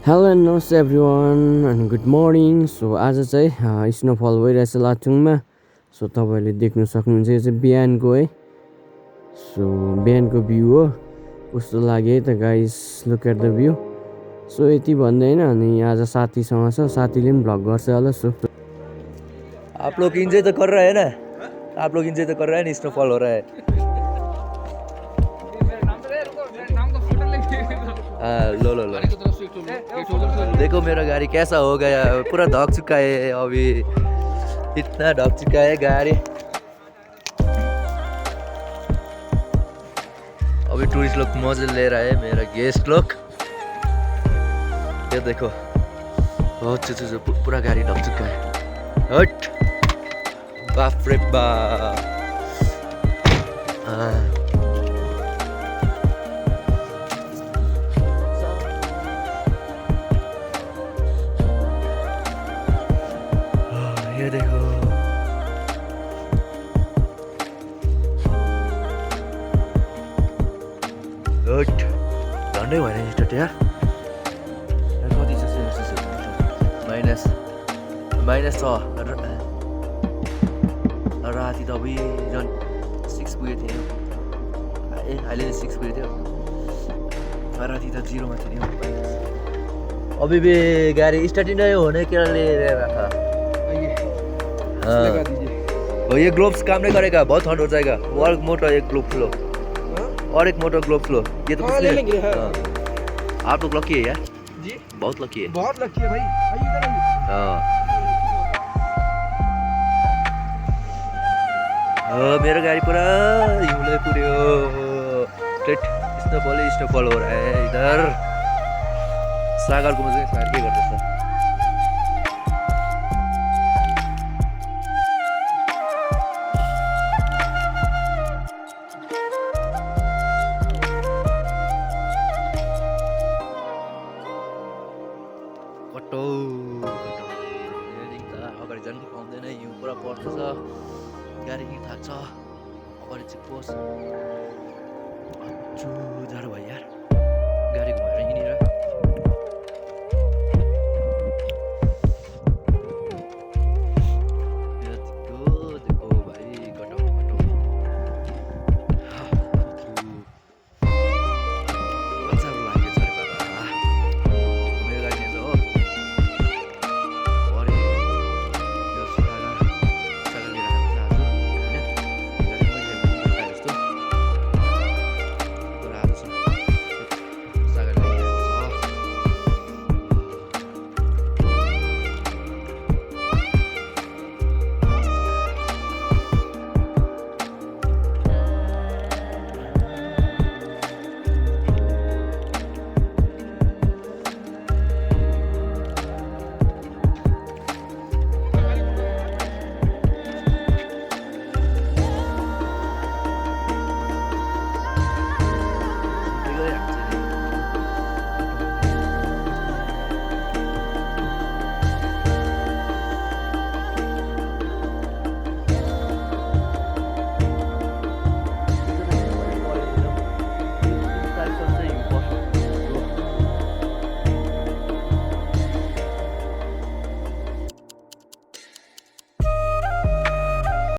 Hello नमस्ते everyone and good morning. So आज चाहिँ स्नोफल भइरहेछ लाचुङमा। सो तपाईँहरूले देख्न सक्नुहुन्छ यो चाहिँ बिहानको है। सो बिहानको भ्यू हो, कस्तो लाग्यो है त guys, look at the view. So यति भन्दै होइन, अनि आज साथीसँग छ, साथीले पनि भ्लग गर्छ होला। सो आप लोग इंजॉय तो कर रहे हैं ना, आप लोग इंजॉय तो कर रहे हैं ना, स्नोफॉल हो रहा है। लो लो लो, देखो मेरा गाड़ी कैसा हो गया, पूरा ढक चुका है अभी, इतना ढक चुका है गाड़ी। अभी टूरिस्ट लोग मजे ले रहा है, मेरा गेस्ट लोग ये देखो, बहुत पूरा गाड़ी ढक चुका है। हट बाप रे बाप। ये देखो, हट झन्डै भएन स्टार्ट यार। कति छ माइनस छ। राति त अभी झन् 6 पुगेको थियो। अहिले 6 पुगेको थियो, राति त 0 मा थियो नि। अभी भी गाड़ी स्टार्ट नहीं होने के लिए रखा। हाँ, ये ग्लोव्स काम नहीं करेगा, बहुत ठंड हो जाएगा। और एक मोटा एक ग्लोव लो, और एक मोटा ग्लोव लो। ये तो कुछ नहीं। आप लोग लकी है यार जी, बहुत लकी है, बहुत लकी है भाई। हाँ मेरा गाड़ी पूरा हिउँले पुऱ्यो। स्नोफल हो रहा है इधर। सागरको मजा सागर के गर्दैछ। कटो अगाडि जानु पाउँदैन, हिउँ पुरा पर्दैछ, गाडी नि थाक्छ। अगाडि चाहिँ पोस